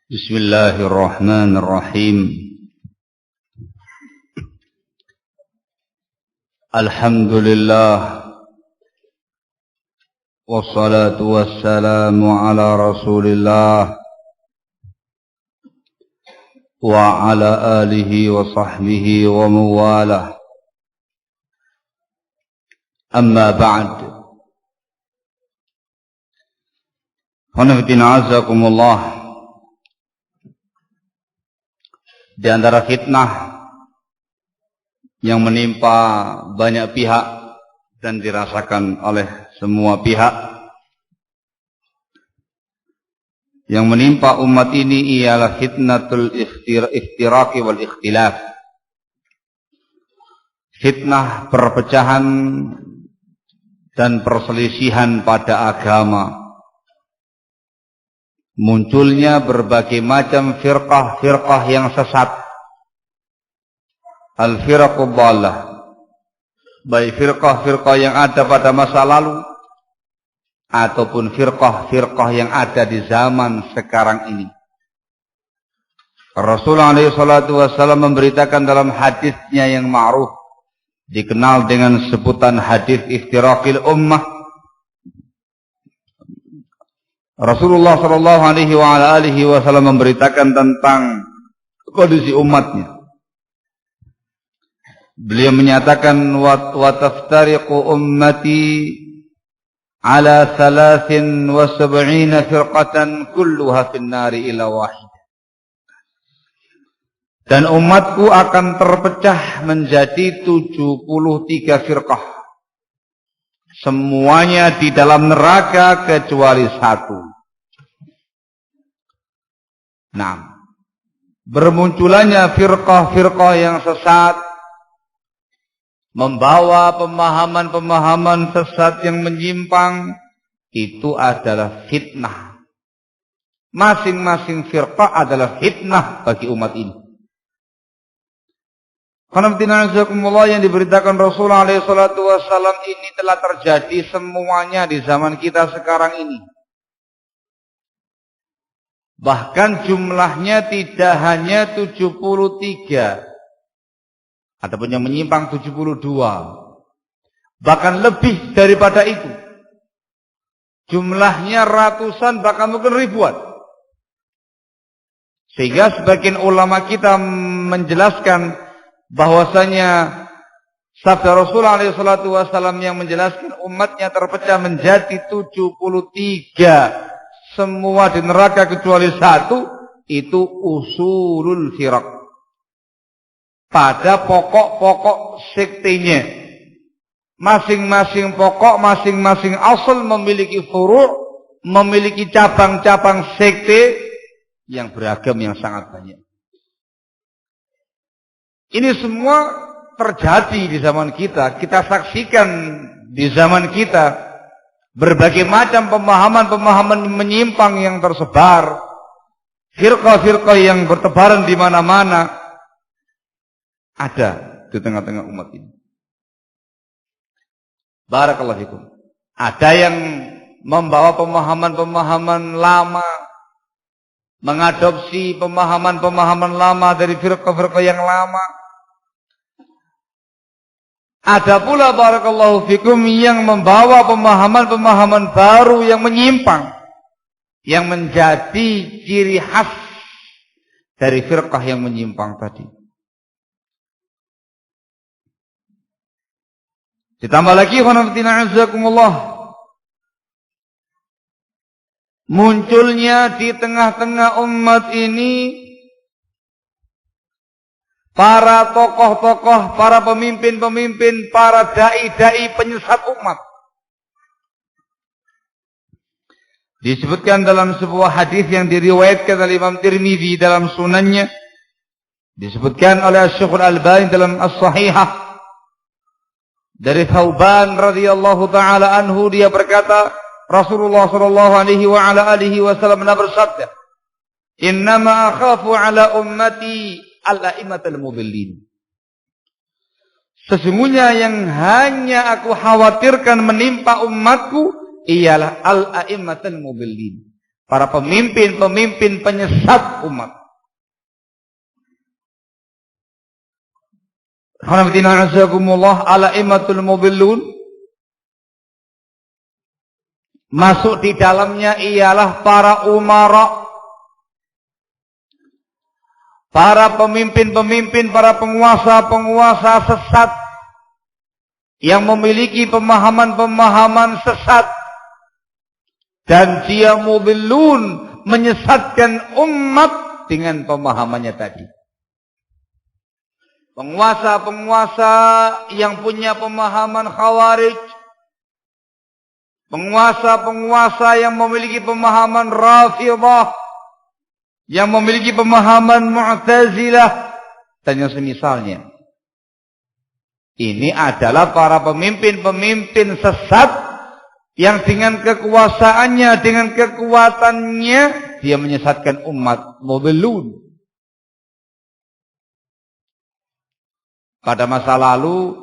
Bismillahirrahmanirrahim. Alhamdulillah. Wassalatu wassalamu ala Rasulillah wa ala alihi wa sahbihi wa mawalah. Amma ba'd. Hanafitina azakumullah. Di antara fitnah yang menimpa banyak pihak dan dirasakan oleh semua pihak, yang menimpa umat ini ialah fitnatul iftiraqi wal ikhtilaf. Fitnah perpecahan dan perselisihan pada agama. Munculnya berbagai macam firqah-firqah yang sesat. Al-firaqud dhalah. Baik firqah-firqah yang ada pada masa lalu ataupun firqah-firqah yang ada di zaman sekarang ini. Rasulullah SAW memberitakan dalam hadisnya yang ma'ruf, dikenal dengan sebutan hadis iftiraqil ummah. Rasulullah SAW memberitakan tentang kondisi umatnya. Beliau menyatakan wa taftariqu ummati ala 73 firqatan kulluha fin nari ila wahidah. Dan umatku akan terpecah menjadi 73 firqah. Semuanya di dalam neraka kecuali satu. Nah, bermunculannya firqah-firqah yang sesat, membawa pemahaman-pemahaman sesat yang menyimpang, itu adalah fitnah. Masing-masing firqah adalah fitnah bagi umat ini. Yang diberitakan Rasulullah SAW ini telah terjadi semuanya di zaman kita sekarang ini. Bahkan jumlahnya tidak hanya 73. Adapun yang menyimpang 72. Bahkan lebih daripada itu. Jumlahnya ratusan bahkan mungkin ribuan. Sehingga sebagian ulama kita menjelaskan bahwasanya sabda Rasulullah SAW yang menjelaskan umatnya terpecah menjadi 73, semua di neraka kecuali satu, itu usulul firaq, pada pokok-pokok sektenya. Masing-masing pokok, masing-masing asal memiliki furu', memiliki cabang-cabang sekte yang beragam, yang sangat banyak. Ini semua terjadi di zaman kita. Kita saksikan di zaman kita. Berbagai macam pemahaman-pemahaman menyimpang yang tersebar. Firqah-firqah yang bertebaran di mana-mana. Ada di tengah-tengah umat ini. Barakallahu fikum. Ada yang membawa pemahaman-pemahaman lama. Mengadopsi pemahaman-pemahaman lama dari firqah-firqah yang lama. Ada pula barakallahu fikum yang membawa pemahaman-pemahaman baru yang menyimpang, yang menjadi ciri khas dari firqah yang menyimpang tadi. Ditambah lagi khonaftina azakumullah, munculnya di tengah-tengah umat ini para tokoh-tokoh, para pemimpin-pemimpin, para dai-dai penyesat umat. Disebutkan dalam sebuah hadis yang diriwayatkan oleh Imam Tirmidzi dalam sunannya, disebutkan oleh Syekhul Albani dalam As-Sahihah, dari Thauban radhiyallahu taala anhu, dia berkata, Rasulullah sallallahu alaihi wasallam bersabda, "Innama akhafu ala ummati al-a'immatul mudhillin." Sesungguhnya yang hanya aku khawatirkan menimpa umatku ialah al-a'immatul mudhillin, para pemimpin-pemimpin penyesat umat. Alaimatul mudillun, masuk di dalamnya ialah para umara, para pemimpin-pemimpin, para penguasa-penguasa sesat yang memiliki pemahaman-pemahaman sesat, dan dia mudillun, menyesatkan umat dengan pemahamannya tadi. Penguasa-penguasa yang punya pemahaman khawarij, penguasa-penguasa yang memiliki pemahaman Rafidhah, yang memiliki pemahaman Mu'tazilah, dan yang semisalnya. Ini adalah para pemimpin-pemimpin sesat yang dengan kekuasaannya, dengan kekuatannya, dia menyesatkan umat, mudillun. Pada masa lalu,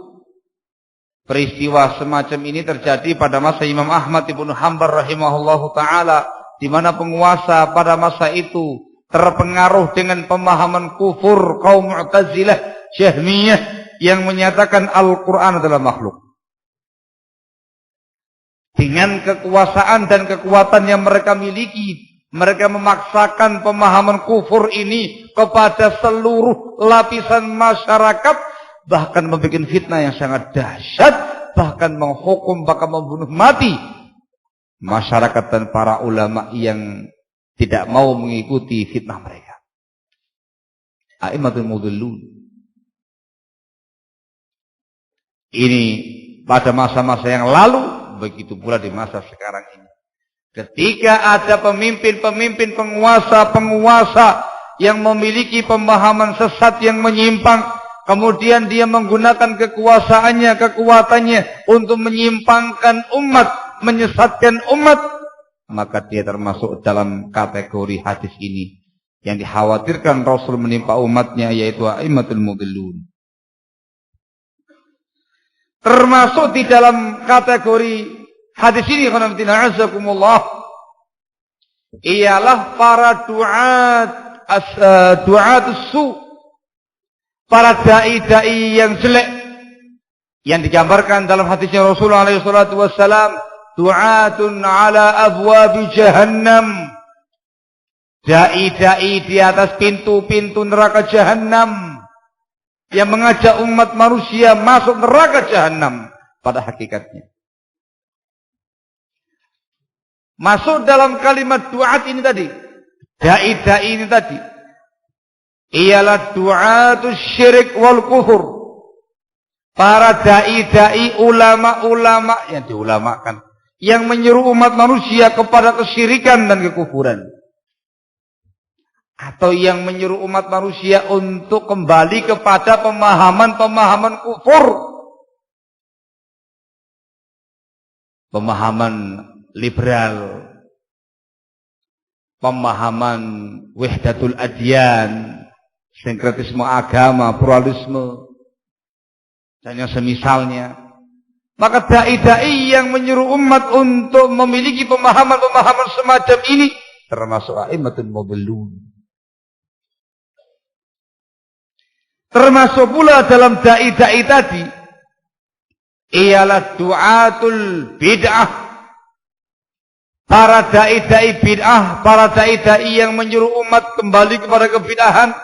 peristiwa semacam ini terjadi pada masa Imam Ahmad ibn Hanbal rahimahullahu ta'ala, di mana penguasa pada masa itu terpengaruh dengan pemahaman kufur kaum Mu'tazilah, Jahmiyah, yang menyatakan Al-Quran adalah makhluk. Dengan kekuasaan dan kekuatan yang mereka miliki, mereka memaksakan pemahaman kufur ini kepada seluruh lapisan masyarakat, bahkan membuat fitnah yang sangat dahsyat, bahkan menghukum, bahkan membunuh mati masyarakat dan para ulama yang tidak mau mengikuti fitnah mereka. A'immatul mudillun. Ini pada masa-masa yang lalu, begitu pula di masa sekarang ini. Ketika ada pemimpin-pemimpin, penguasa-penguasa yang memiliki pemahaman sesat yang menyimpang, kemudian dia menggunakan kekuasaannya, kekuatannya untuk menyimpangkan umat, menyesatkan umat, maka dia termasuk dalam kategori hadis ini yang dikhawatirkan Rasul menimpa umatnya, yaitu a'immatul mudillun. Termasuk di dalam kategori hadis ini, ialah para du'atus su', para dai-dai yang jelek, yang digambarkan dalam hadisnya Rasulullah SAW, du'atun ala abwabi jahannam, dai-dai di atas pintu-pintu neraka jahannam, yang mengajak umat manusia masuk neraka jahannam pada hakikatnya. Masuk dalam kalimat du'at ini tadi, dai-dai ini tadi, ialah du'atus syirik wal kufur. Para dai-dai, ulama-ulama yang diulamakan, yang menyeru umat manusia kepada kesyirikan dan kekufuran, atau yang menyeru umat manusia untuk kembali kepada pemahaman-pemahaman kufur, pemahaman liberal, pemahaman wahdatul adyan, sinkretisme agama, pluralisme, dan yang semisalnya. Maka dai-dai yang menyuruh umat untuk memiliki pemahaman-pemahaman semacam ini termasuk a'immatul mudillun. Termasuk pula dalam dai-dai tadi ialah du'atul bid'ah, para dai-dai bid'ah, para dai-dai yang menyuruh umat kembali kepada kebid'ahan,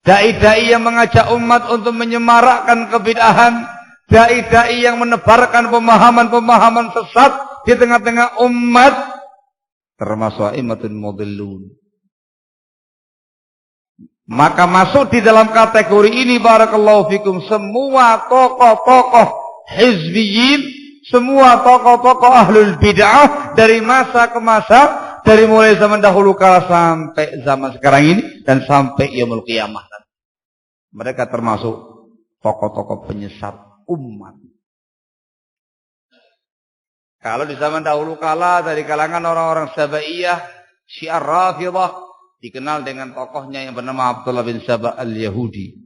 dai-dai yang mengajak umat untuk menyemarakkan kebid'ahan, dai-dai yang menebarkan pemahaman-pemahaman sesat di tengah-tengah umat, termasuk a'immatul mudillun. Maka masuk di dalam kategori ini, barakallahu fikum, semua tokoh-tokoh hizbiyin, semua tokoh-tokoh ahlul bid'ah dari masa ke masa, dari mulai zaman dahulu kala sampai zaman sekarang ini dan sampai yaumul qiyamah. Mereka termasuk tokoh-tokoh penyesat umat. Kalau di zaman dahulu kala dari kalangan orang-orang Sabaiyah, Syiah Rafidhah, dikenal dengan tokohnya yang bernama Abdullah bin Saba al-Yahudi.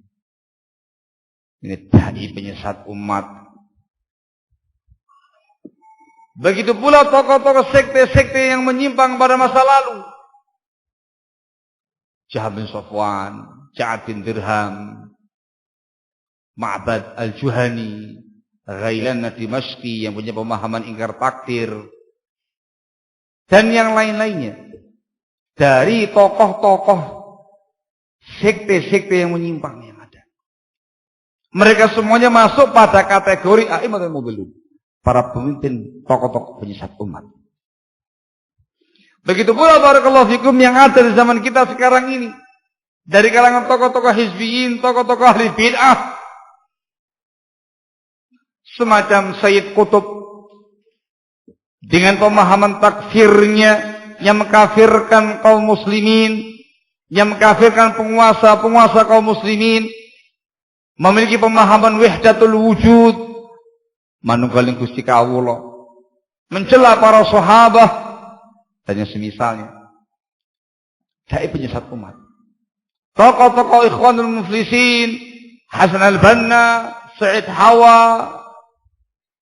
Ini dai penyesat umat. Begitu pula tokoh-tokoh sekte-sekte yang menyimpang pada masa lalu. Jahm bin Safwan, Ja'ad bin Dirham, Ma'bad al-Juhani, Ghailan Dimashqi yang punya pemahaman ingkar takdir, dan yang lain-lainnya. Dari tokoh-tokoh sekte-sekte yang menyimpang yang ada. Mereka semuanya masuk pada kategori a'immatul mudhillun, para pemimpin tokoh-tokoh penyesat umat. Begitu pula barakallahu fikum yang ada di zaman kita sekarang ini. Dari kalangan tokoh-tokoh hizbiyin, tokoh-tokoh ahli bid'ah. Semacam Sayyid Qutb. Dengan pemahaman takfirnya yang mengkafirkan kaum muslimin, yang mengkafirkan penguasa-penguasa kaum muslimin, memiliki pemahaman wahdatul wujud, manunggaling Gusti kawula, mencela para sahabat dan yang semisalnya. Dai penyesat umat. Tokoh-tokoh Ikhwanul Muflisin, Hasan al-Banna, Said Hawa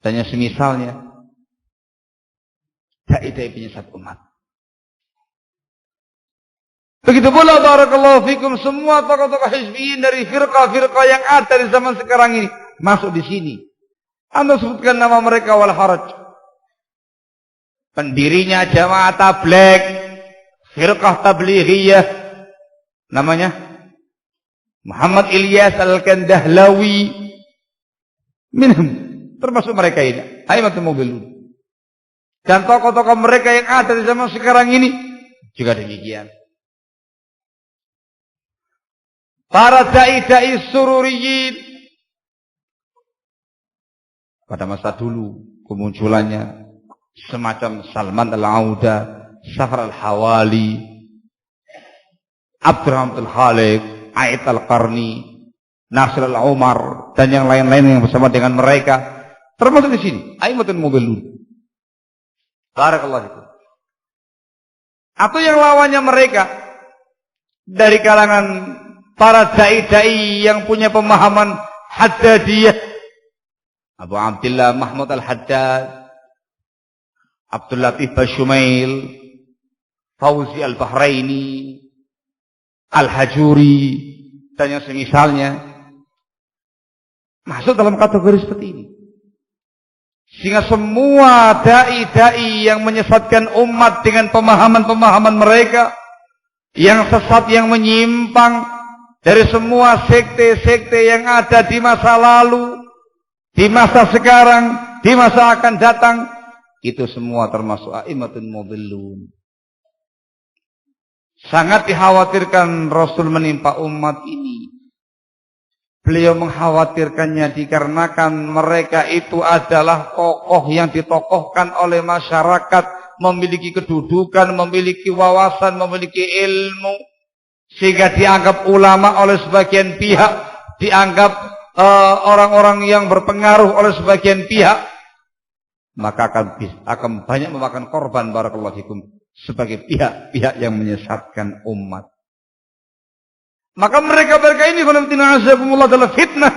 dan yang semisalnya. Dai penyesat umat. Begitu pula barakallahu fikum semua tokoh-tokoh hizbiyin dari firqah-firqah yang ada di zaman sekarang ini masuk di sini. Anda sebutkan nama mereka wal haraj. Pendirinya Jamaah Tabligh, firqah tablighiyah, namanya Muhammad Ilyas Al-Kandahlawi, minhum, termasuk mereka ini, a'immatul mudhillun. Dan tokoh-tokoh mereka yang ada di zaman sekarang ini juga demikian. Para dai-dai sururiyin pada masa dulu kemunculannya semacam Salman al-Auda, Safar al-Hawali, Abdurrahman al-Khaliq, Ait al-Qarni, Nasir al-Umar dan yang lain-lain yang bersama dengan mereka termasuk di sini a'immatul mudhillun. Barakallahu fikum. Atau yang lawannya mereka dari kalangan para dai-dai yang punya pemahaman Haddadiyah, Abu Abdillah Mahmud al-Haddad, Abdul Latif Bashumail, Fauzi al-Bahraini, Al-Hajuri dan yang semisalnya masuk dalam kategori seperti ini. Sehingga semua dai-dai yang menyesatkan umat dengan pemahaman-pemahaman mereka yang sesat, yang menyimpang dari semua sekte-sekte yang ada di masa lalu, di masa sekarang, di masa akan datang, itu semua termasuk a'immatul mudhillun. Sangat dikhawatirkan Rasul menimpa umat ini. Beliau mengkhawatirkannya dikarenakan mereka itu adalah tokoh yang ditokohkan oleh masyarakat, memiliki kedudukan, memiliki wawasan, memiliki ilmu, sehingga dianggap ulama oleh sebagian pihak, dianggap orang-orang yang berpengaruh oleh sebagian pihak, maka akan banyak memakan korban barakallahu fikum sebagai pihak-pihak yang menyesatkan umat. Maka mereka ini adalah fitnah.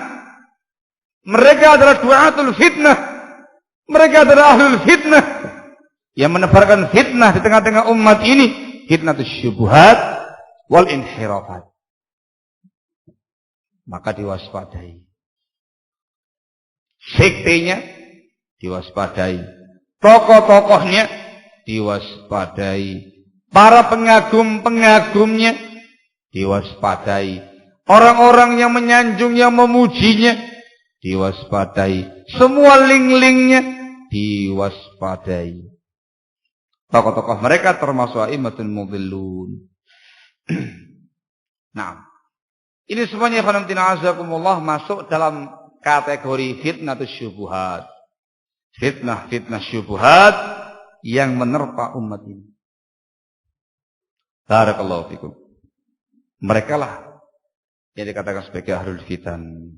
Mereka adalah du'atul fitnah. Mereka adalah ahlul fitnah yang menebarkan fitnah di tengah-tengah umat ini, fitnatus syubhat wal inhirafat. Maka diwaspadai. Sektenya diwaspadai. Tokoh-tokohnya diwaspadai. Para pengagum-pengagumnya diwaspadai. Orang-orang yang menyanjung, yang memujinya diwaspadai. Semua link-linknya diwaspadai. Tokoh-tokoh mereka termasuk a'immatul mudhillun. Nah, ini semuanya azakumullah masuk dalam kategori fitnatus syubuhat. Fitnah syubuhat yang menerpa umat ini. Barakallahu fikum. Mereka lah yang dikatakan sebagai ahlul fitan.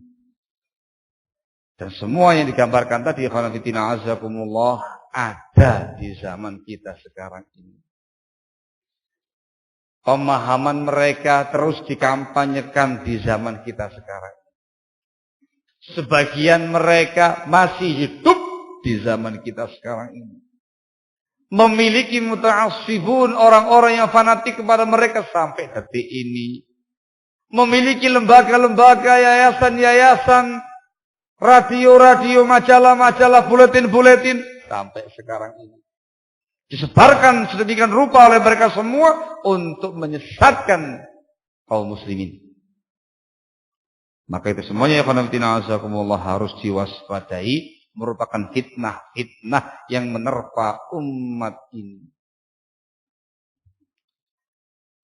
Dan semua yang digambarkan tadi azakumullah ada di zaman kita sekarang ini. Pemahaman mereka terus dikampanyekan di zaman kita sekarang. Sebagian mereka masih hidup di zaman kita sekarang ini. memiliki muta'assifun, orang-orang yang fanatik kepada mereka sampai detik ini. Memiliki lembaga-lembaga, yayasan-yayasan, radio-radio, majalah-majalah, buletin-buletin sampai sekarang ini. Disebarkan sedemikian rupa oleh mereka semua untuk menyesatkan kaum muslimin. Maka itu semuanya ya khonafidina harus diwaspadai, merupakan fitnah-fitnah yang menerpa umat ini.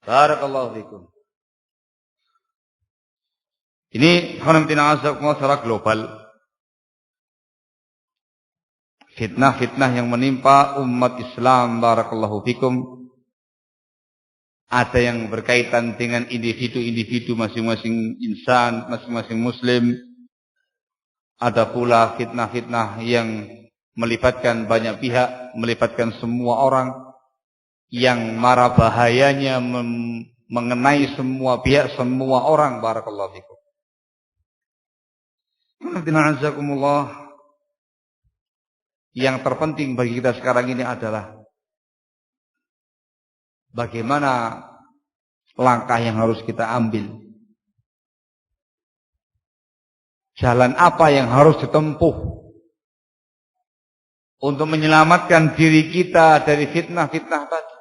Barakallahu fikum. Ini khonafidina secara global. Fitnah-fitnah yang menimpa umat Islam, barakallahu fikum. Ada yang berkaitan dengan individu-individu masing-masing insan, masing-masing muslim. Ada pula fitnah-fitnah yang melibatkan banyak pihak, melibatkan semua orang, yang mara bahayanya mengenai semua pihak, semua orang, barakallahu fikum. Yang terpenting bagi kita sekarang ini adalah bagaimana langkah yang harus kita ambil. Jalan apa yang harus ditempuh untuk menyelamatkan diri kita dari fitnah-fitnah tadi.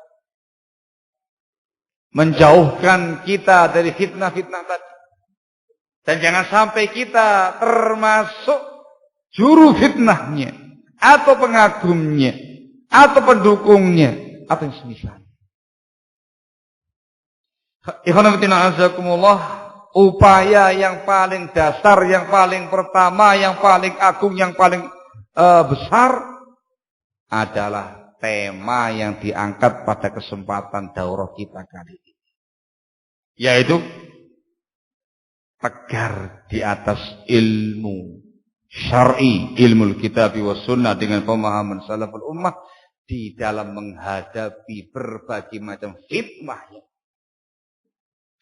Menjauhkan kita dari fitnah-fitnah tadi. Dan jangan sampai kita termasuk juru fitnahnya, atau pengagumnya, atau pendukungnya, atau yang semisal. Ikhwanatina azakumullah, upaya yang paling dasar, yang paling pertama, yang paling agung, yang paling besar adalah tema yang diangkat pada kesempatan daurah kita kali ini, yaitu tegar di atas ilmu syar'i, ilmu kitab wa sunnah dengan pemahaman salaful ummah di dalam menghadapi berbagai macam fitnah.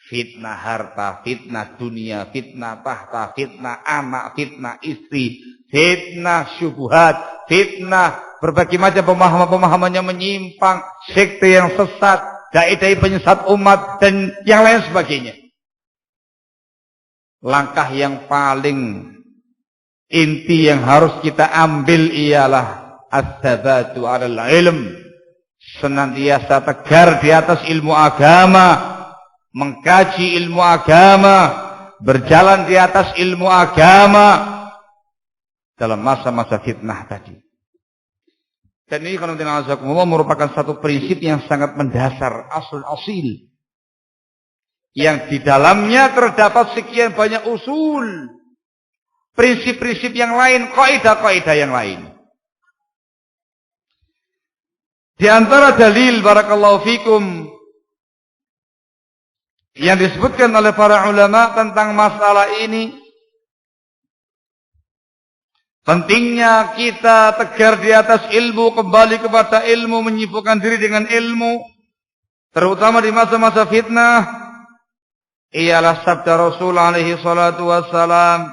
Fitnah harta, fitnah dunia, fitnah tahta, fitnah anak, fitnah istri, fitnah syubhat, fitnah berbagai macam pemahaman-pemahaman yang menyimpang, sekte yang sesat, dai-dai penyesat umat, dan yang lain sebagainya. Langkah yang paling inti yang harus kita ambil ialah as-sabatu 'alal ilm, senantiasa tegar di atas ilmu agama, mengkaji ilmu agama, berjalan di atas ilmu agama dalam masa-masa fitnah tadi. Dan ini merupakan satu prinsip yang sangat mendasar, asil, yang di dalamnya terdapat sekian banyak usul, prinsip-prinsip yang lain, kaidah-kaidah yang lain. Di antara dalil barakallahu fikum yang disebutkan oleh para ulama tentang masalah ini, pentingnya kita tegar di atas ilmu, kembali kepada ilmu, menyibukkan diri dengan ilmu, terutama di masa-masa fitnah, ialah sabda Rasul alaihi salatu wassalam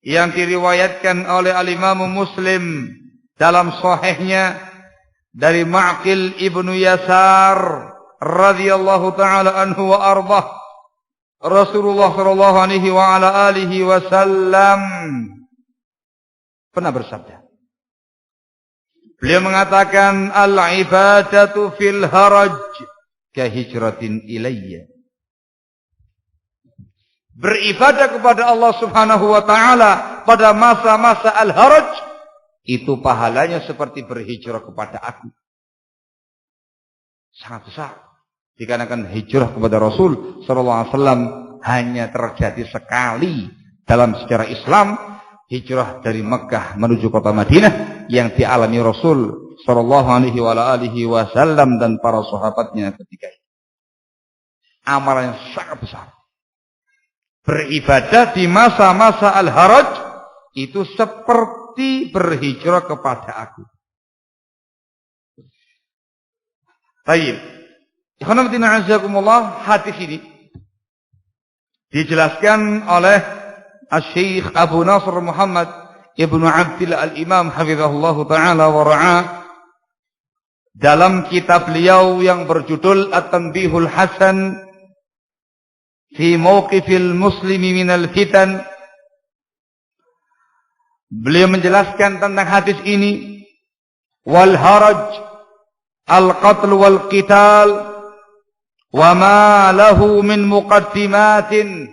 yang diriwayatkan oleh al-Imam Muslim dalam sahihnya dari Ma'qil ibnu Yasar radhiyallahu ta'ala anhu wa arbah. Rasulullah sallallahu alaihi wa ala alihi wasallam pernah bersabda. Beliau mengatakan, al-ibadatu fil haraj ka hijratin ilayya. Beribadah kepada Allah subhanahu wa ta'ala pada masa-masa al-haraj, itu pahalanya seperti berhijrah kepada aku. Sangat besar. Dikarenakan hijrah kepada Rasul sallallahu alaihi wasallam hanya terjadi sekali dalam sejarah Islam, hijrah dari Mekah menuju kota Madinah yang dialami Rasul sallallahu alaihi wasallam dan para sahabatnya ketika itu. Amalan yang sangat besar. Beribadah di masa-masa al-haraj itu seperti berhijrah kepada aku. Baik. Ikhwanatina azakumullah, hadis ini dijelaskan oleh Asy-Syaikh Abu Nasr Muhammad Ibnu Abdillah Al-Imam hafizahullah taala wa ra'ah dalam kitab beliau yang berjudul At-Tanbihul Hasan fi Mauqifil Muslimi Minal Fitan, beliau menjelaskan tentang hadis ini, wal haraj al-qatl wal qital wa ma lahu min muqaddimatin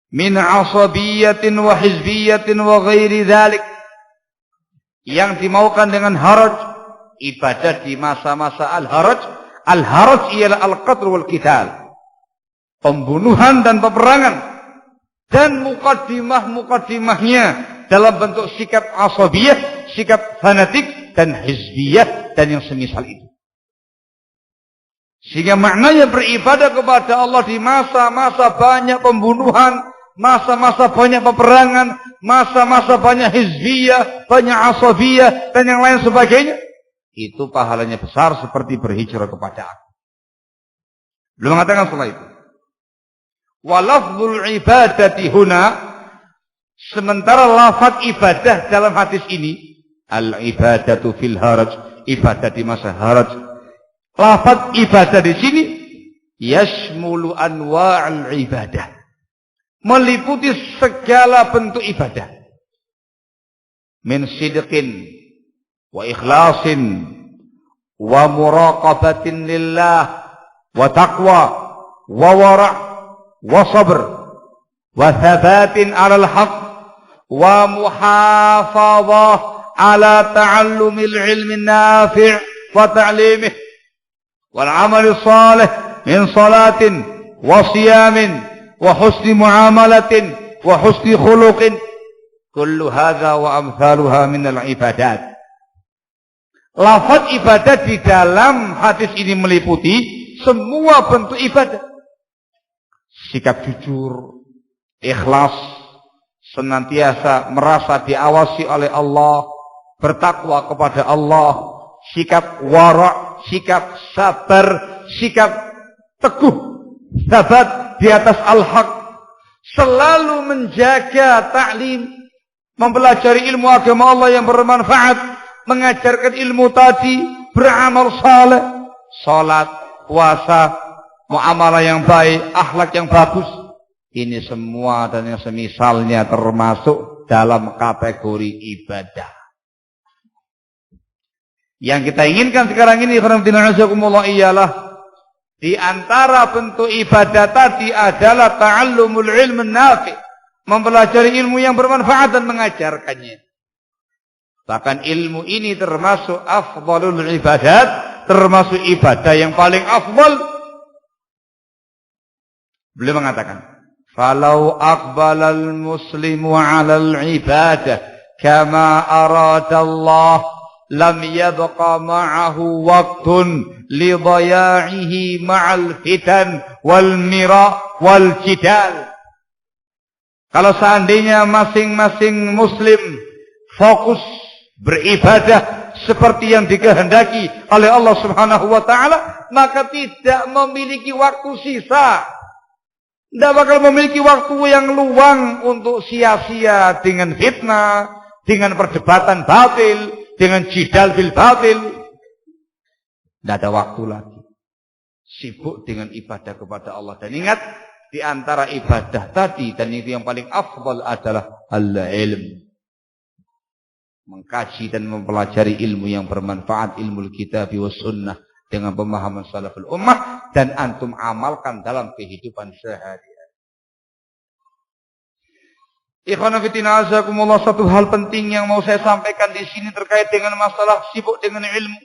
min asabiyatin wa hizbiyatin wa ghairi dhalik. Yang dimaukan dengan haraj, ibadah di masa-masa al-haraj. Al-haraj ialah al-qatl wal qital, pembunuhan dan peperangan, dan mukaddimah-mukaddimahnya dalam bentuk sikap asabiyah, sikap fanatik, dan hizbiyah, dan yang semisal itu. Sehingga maknanya beribadah kepada Allah di masa-masa banyak pembunuhan, masa-masa banyak peperangan, masa-masa banyak hizbiyah, banyak asabiyah, dan yang lain sebagainya, itu pahalanya besar seperti berhijrah kepada aku. Belum mengatakan setelah itu. Walafzul ibadati huna, sementara lafaz ibadah dalam hadis ini, al-ibadatu fil haraj, ibadah di masa haraj. Lafaz ibadah di sini yashmulu anwa'al ibadah, meliputi segala bentuk ibadah. Min sidqin wa ikhlasin wa muraqabatin lillah wa taqwa wa wara' wa sabr wa thabatin 'alal haqq wa muhafadhah 'ala ta'allumil 'ilmin nafi' wa ta'limih wal 'amali shalih min salatin wa siyamin wa husni muamalatin wa husni khuluqin, kullu hadza wa amsaluha min al-ibadat. Lafaz ibadah di dalam hadis ini meliputi semua bentuk ibadah. Sikap jujur, ikhlas, senantiasa merasa diawasi oleh Allah, bertakwa kepada Allah, sikap wara', sikap sabar, sikap teguh, sabat di atas al-haq, selalu menjaga ta'lim, mempelajari ilmu agama Allah yang bermanfaat, mengajarkan ilmu tadi, beramal saleh, salat, puasa, muamalah yang baik, akhlak yang bagus. Ini semua dan yang semisalnya termasuk dalam kategori ibadah. Yang kita inginkan sekarang ini ialah di antara bentuk ibadah tadi adalah ta'allumul ilmin nafi', mempelajari ilmu yang bermanfaat dan mengajarkannya. Bahkan ilmu ini termasuk afdalul ibadat, termasuk ibadah yang paling afdal. Beliau mengatakan, falau aqbalal muslimu 'alal ibadah kama arada Allah lam yabqa ma'ahu waqtun li dhaya'ihi ma'al fitan wal mira wal jidal. Kalau seandainya masing-masing muslim fokus beribadah seperti yang dikehendaki oleh Allah Subhanahu wa taala, maka tidak memiliki waktu sisa. Tidak bakal memiliki waktu yang luang untuk sia-sia dengan fitnah, dengan perdebatan batil, dengan jidal bil batil. Tidak ada waktu lagi. Sibuk dengan ibadah kepada Allah. Dan ingat, di antara ibadah tadi dan itu yang paling afdal adalah al-ilm. Mengkaji dan mempelajari ilmu yang bermanfaat, ilmu kitab wa sunnah dengan pemahaman salaful ummah, dan antum amalkan dalam kehidupan sehari-hari. Ikhwan fillah azakumullah, satu hal penting yang mau saya sampaikan di sini terkait dengan masalah sibuk dengan ilmu.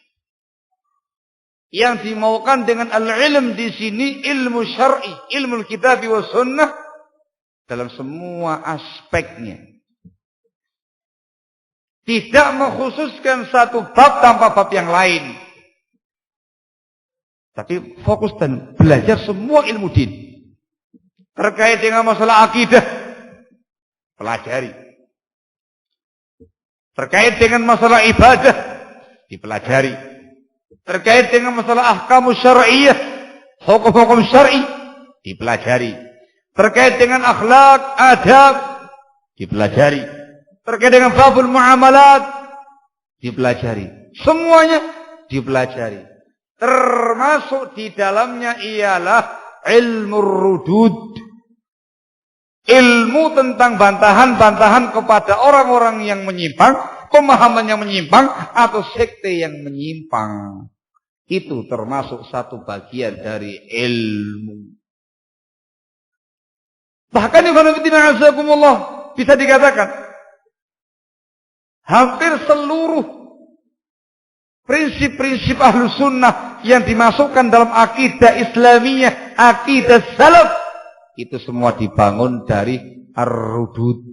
Yang dimaukan dengan al-ilm di sini ilmu syar'i, ilmu kitab wa sunnah dalam semua aspeknya. Tidak mengkhususkan satu bab tanpa bab yang lain. Tapi fokus dan belajar semua ilmu din. Terkait dengan masalah akidah, pelajari. Terkait dengan masalah ibadah, dipelajari. Terkait dengan masalah ahkamus syar'iyyah, hukum-hukum syar'i, dipelajari. Terkait dengan akhlak, adab, dipelajari. Terkait dengan babul muamalat, dipelajari. Semuanya dipelajari. Termasuk di dalamnya ialah ilmu rudud. Ilmu tentang bantahan-bantahan kepada orang-orang yang menyimpang, pemahaman yang menyimpang, atau sekte yang menyimpang. Itu termasuk satu bagian dari ilmu. Bahkan bisa dikatakan hampir seluruh prinsip-prinsip Ahlus Sunnah yang dimasukkan dalam akidah Islamiyah, akidah salaf, itu semua dibangun dari ar-rudud,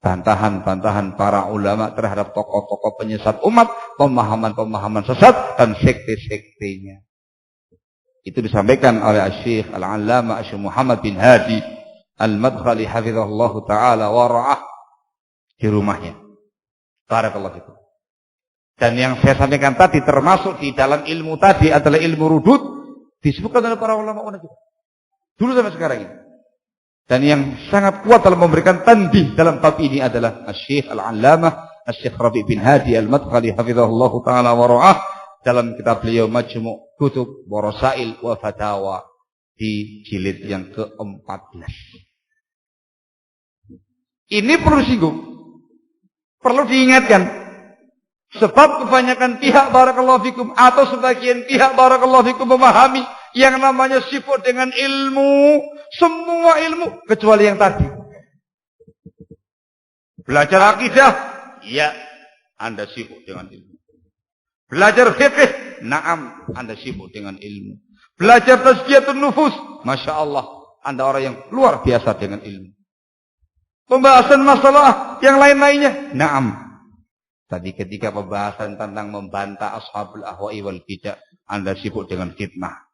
bantahan-bantahan para ulama terhadap tokoh-tokoh penyesat umat, pemahaman-pemahaman sesat dan sekte-sektenya. Itu disampaikan oleh Syekh Al-Allamah Syekh Muhammad bin Hadi Al-Madkhali hafizahullah ta'ala wa ra'ah di rumahnya. Barakallahu fikum. Dan yang saya sampaikan tadi termasuk di dalam ilmu tadi adalah ilmu rudud, disebutkan oleh para ulama dulu sampai sekarang ini. Dan yang sangat kuat dalam memberikan tandih dalam bab ini adalah Syekh Al-Allamah Syekh Rabi' bin Hadi Al-Madkhali hafizahullah ta'ala wa ra'ah dalam kitab beliau Majmu' Kutub wa Rasail wa Fatawa di jilid yang ke-14. Ini perlu disinggung, perlu diingatkan. Sebab kebanyakan pihak barakallahu fikum atau sebagian pihak barakallahu fikum memahami yang namanya sibuk dengan ilmu, semua ilmu kecuali yang tadi. Belajar akidah, ya, Anda sibuk dengan ilmu. Belajar fikih, na'am, Anda sibuk dengan ilmu. Belajar tazkiyatun nufus, Masya Allah, Anda orang yang luar biasa dengan ilmu. Pembahasan masalah yang lain-lainnya, na'am. Tadi ketika pembahasan tentang membantah ashabul ahwa'i wal bidah, Anda sibuk dengan fitnah.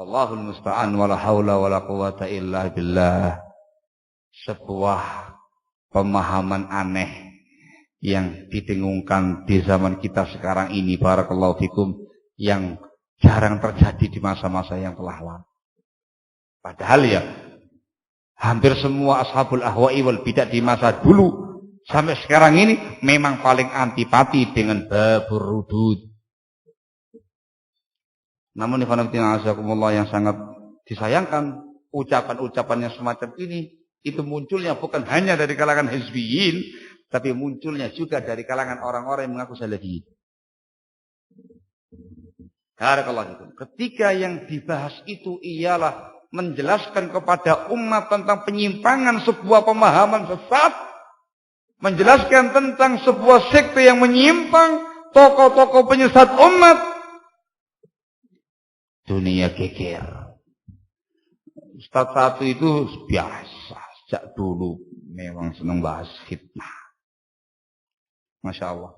Allahul musta'an wala haula wala quwata illa billah. Sebuah pemahaman aneh yang didengungkan di zaman kita sekarang ini, barakallahu fikum, yang jarang terjadi di masa-masa yang telah lalu. Padahal ya, hampir semua ashabul ahwa'i wal bidah di masa dulu sampai sekarang ini memang paling antipati dengan babur rudud. Namun yang sangat disayangkan, ucapan-ucapan yang semacam ini itu munculnya bukan hanya dari kalangan hizbiyin, tapi munculnya juga dari kalangan orang-orang yang mengaku salafiyin. Ketika yang dibahas itu ialah menjelaskan kepada umat tentang penyimpangan sebuah pemahaman sesat, menjelaskan tentang sebuah sekte yang menyimpang, tokoh-tokoh penyesat umat, dunia geger. Ustaz satu itu biasa, sejak dulu memang senang bahas fitnah. Masya Allah.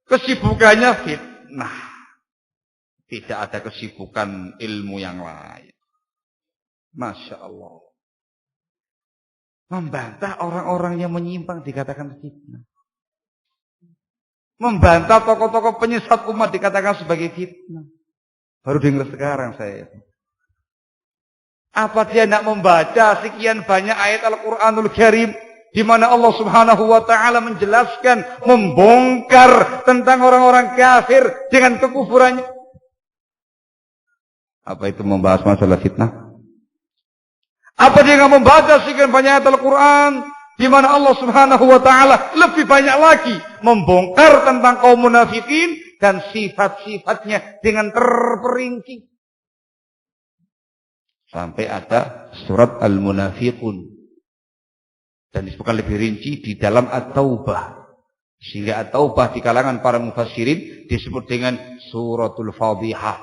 Kesibukannya fitnah. Tidak ada kesibukan ilmu yang lain. Masya Allah. Membantah orang-orang yang menyimpang dikatakan fitnah. Membantah tokoh-tokoh penyesat umat dikatakan sebagai fitnah. Baru dengar sekarang saya. Apa dia tidak membaca sekian banyak ayat Al-Quranul Karim di mana Allah Subhanahu wa taala menjelaskan, membongkar tentang orang-orang kafir dengan kekufurannya? Apa itu membahas masalah fitnah? Apa dia nggak membaca sekian banyak ayat Al-Quran di mana Allah Subhanahu wa taala lebih banyak lagi membongkar tentang kaum munafikin dan sifat-sifatnya dengan terperinci? Sampai ada surat Al-Munafiqun. Dan disebutkan lebih rinci di dalam At-Taubah. Sehingga At-Taubah di kalangan para mufassirin disebut dengan suratul Fadhihah.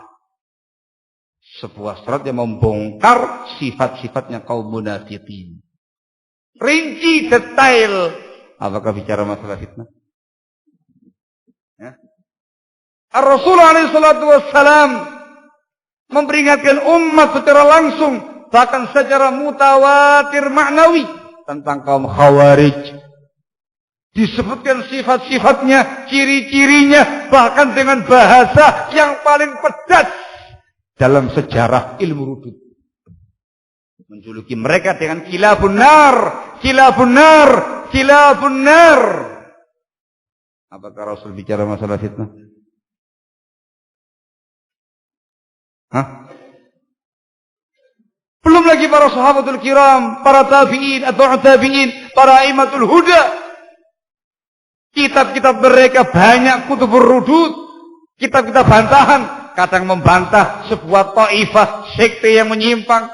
Sebuah surat yang membongkar sifat-sifatnya kaum munafiqin. Rinci, detail. Apakah bicara masalah fitnah? Ya. Ar-Rasulullah SAW memperingatkan umat secara langsung, bahkan secara mutawatir maknawi, tentang kaum Khawarij. Disebutkan sifat-sifatnya, ciri-cirinya, bahkan dengan bahasa yang paling pedas dalam sejarah ilmu rudud. Menjuluki mereka dengan kilabun nar, kilabun nar, kilabun nar. Apakah Rasul bicara masalah fitnah? Hah? Belum lagi para sahabatul kiram, para tabi'in atau tabi'in, para aimatul huda. Kitab-kitab mereka banyak kutubur rudud, kitab-kitab bantahan. Kadang membantah sebuah taifah, sekte yang menyimpang.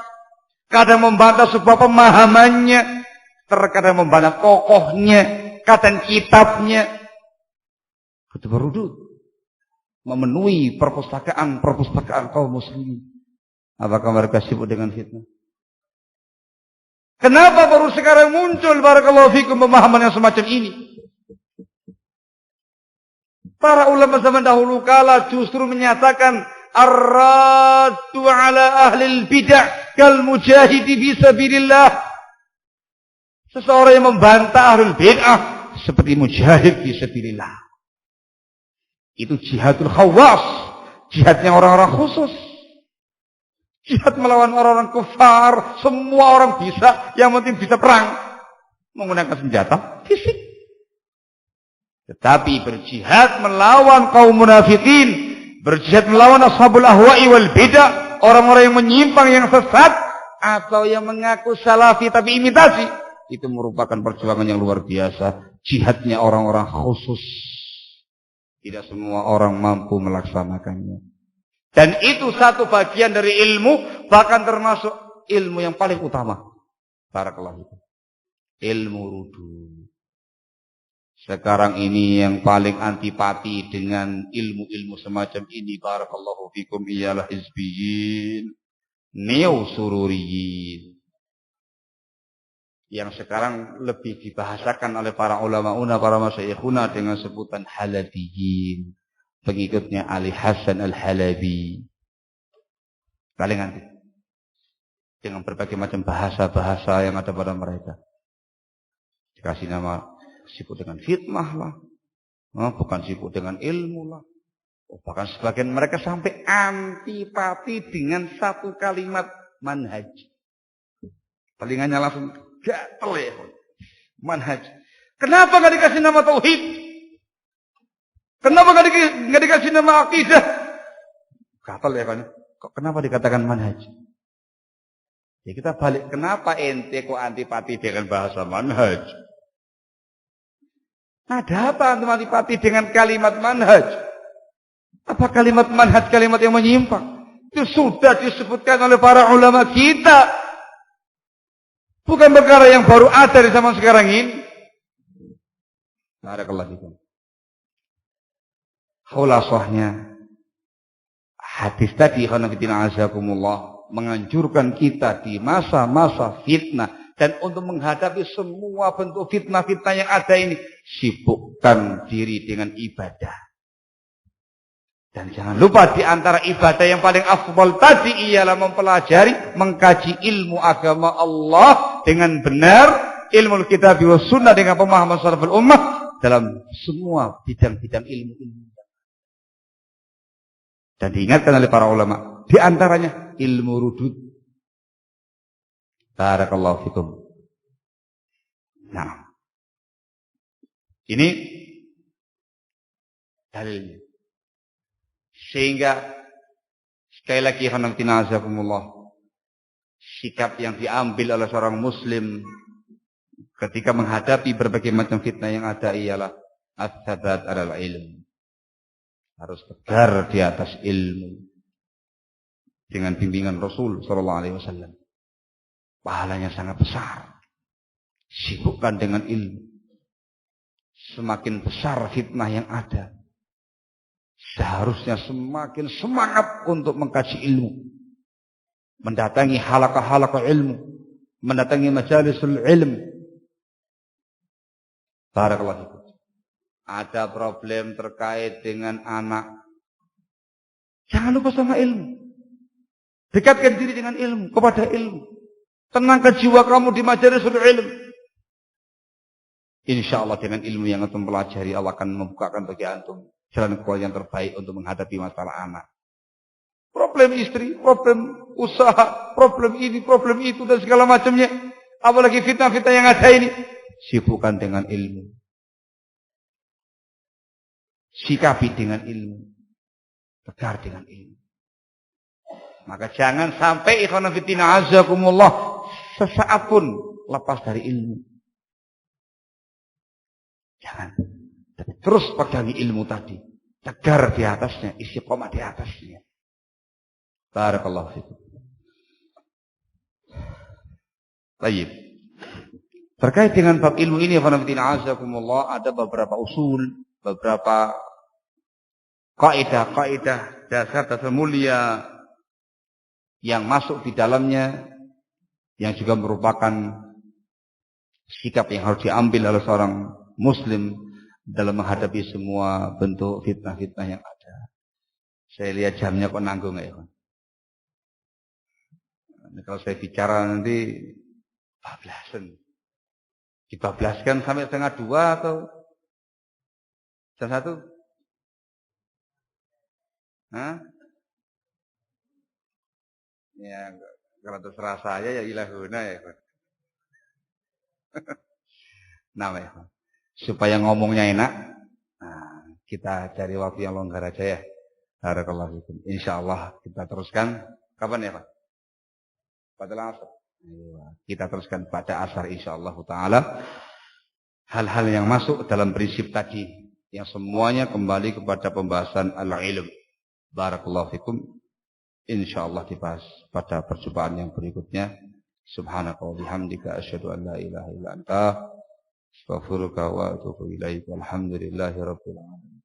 Kadang membantah sebuah pemahamannya. Terkadang membantah tokohnya, kadang kitabnya. Kutubur rudud memenuhi perpustakaan kaum muslimin. Apakah mereka sibuk dengan fitnah? Kenapa baru sekarang muncul barakallahu fikum pemahaman yang semacam ini? Para ulama zaman dahulu kala justru menyatakan ar-raddu ala ahlil bid'ah kal mujahidi fi sabilillah. Seseorang yang membantah ahlul bid'ah seperti mujahid fi sabilillah. Itu jihadul khawas, jihadnya orang-orang khusus. Jihad melawan orang-orang kufar, semua orang bisa, yang penting bisa perang. Menggunakan senjata fisik. Tetapi berjihad melawan kaum munafikin, berjihad melawan ashabul ahwa'i wal bid'ah, orang-orang yang menyimpang, yang sesat, atau yang mengaku salafi tapi imitasi, itu merupakan perjuangan yang luar biasa. Jihadnya orang-orang khusus. Tidak semua orang mampu melaksanakannya. Dan itu satu bagian dari ilmu, bahkan termasuk ilmu yang paling utama. Barakallahu fikum. Ilmu rudud. Sekarang ini yang paling antipati dengan ilmu-ilmu semacam ini, barakallahu fikum, ialah hizbiyin, neo-sururiyin. Yang sekarang lebih dibahasakan oleh para ulama-una, para masyayikhuna dengan sebutan halabiyin. Pengikutnya Ali Hasan Al-Halabi. Kalian nanti dengan berbagai macam bahasa-bahasa yang ada pada mereka. Dikasih nama sibuk dengan fitnah lah. Bukan sibuk dengan ilmu lah. Bahkan sebagian mereka sampai antipati dengan satu kalimat manhaj. Telingannya langsung gatel ya. Manhaj. Kenapa gak dikasih nama tauhid? Kenapa nggak dikasih nama akidah? Gatal ya kan? Kenapa dikatakan manhaj? Ya kita balik. Kenapa ente kok antipati dengan bahasa manhaj? Ada apa antipati dengan kalimat manhaj? Apa kalimat manhaj kalimat yang menyimpang? Itu sudah disebutkan oleh para ulama kita. Bukan perkara yang baru ada di zaman sekarang ini. Barakallahu fikum. Khulasahnya hadis tadi khonafidina azakumullah menganjurkan kita di masa-masa fitnah dan untuk menghadapi semua bentuk fitnah-fitnah yang ada ini, sibukkan diri dengan ibadah. Dan jangan lupa di antara ibadah yang paling afdal tadi ialah mempelajari, mengkaji ilmu agama Allah dengan benar, ilmu kitab wa sunnah dengan pemahaman salaful ummah dalam semua bidang-bidang ilmu-ilmu. Dan diingatkan oleh para ulama, di antaranya ilmu rudud. Barakallahu fikum. Nah, ini dalilnya. Sehingga sekali lagi hanamtinazakumullah, sikap yang diambil oleh seorang muslim ketika menghadapi berbagai macam fitnah yang ada ialah as-sabat alal ilm. Harus tegar di atas ilmu dengan bimbingan Rasul sallallahu alaihi wasallam. Pahalanya sangat besar. Sibukkan dengan ilmu. Semakin besar fitnah yang ada, seharusnya semakin semangat untuk mengkaji ilmu. Mendatangi halaqah-halaqah ilmu, mendatangi majalisul ilmu. Barakallahu fikum. Ada problem terkait dengan anak. Jangan lupa sama ilmu. Dekatkan diri dengan ilmu, kepada ilmu. Tenangkan jiwa kamu di majalisul ilmu. Insya Allah dengan ilmu yang antum pelajari, Allah akan membukakan bagi antum jalan keluar yang terbaik untuk menghadapi masalah anak. Problem istri, problem usaha, problem ini, problem itu, dan segala macamnya. Apalagi fitnah-fitnah yang ada ini. Sibukkan dengan ilmu. sikapi dengan ilmu, tegar dengan ilmu. Maka jangan sampai ikhwan fillah azakumullah sesaat pun lepas dari ilmu. Jangan. Tapi terus pegangi ilmu tadi. Tegar di atasnya, istiqomah di atasnya. Barakallahu fikum. Baik. Terkait dengan bab ilmu ini ikhwan fillah azakumullah ada beberapa usul, beberapa kaidah dasar mulia yang masuk di dalamnya, yang juga merupakan sikap yang harus diambil oleh seorang muslim dalam menghadapi semua bentuk fitnah-fitnah yang ada. Saya lihat jamnya kok nanggung ya. Kalau saya bicara nanti bablasan. Dibablaskan sampai 1:30 atau jam 1? Hah? Ya, kalau terserah saya ya ilahuna ya. Nah, ya. Supaya ngomongnya enak, nah, kita cari waktu yang longgar aja ya. Barakallahu fikum. Insyaallah kita teruskan. Kapan ya, Pak? Pada asar. Kita teruskan pada asar insyaallah taala. Hal-hal yang masuk dalam prinsip tadi yang semuanya kembali kepada pembahasan al-ilm. Barakallahu fikum. Insyaallah dibahas pada perjumpaan yang berikutnya. Subhanaka wa bihamdika asyhadu an la ilaha illa anta astaghfiruka wa atubu ilaik. Walhamdulillahi rabbil alamin.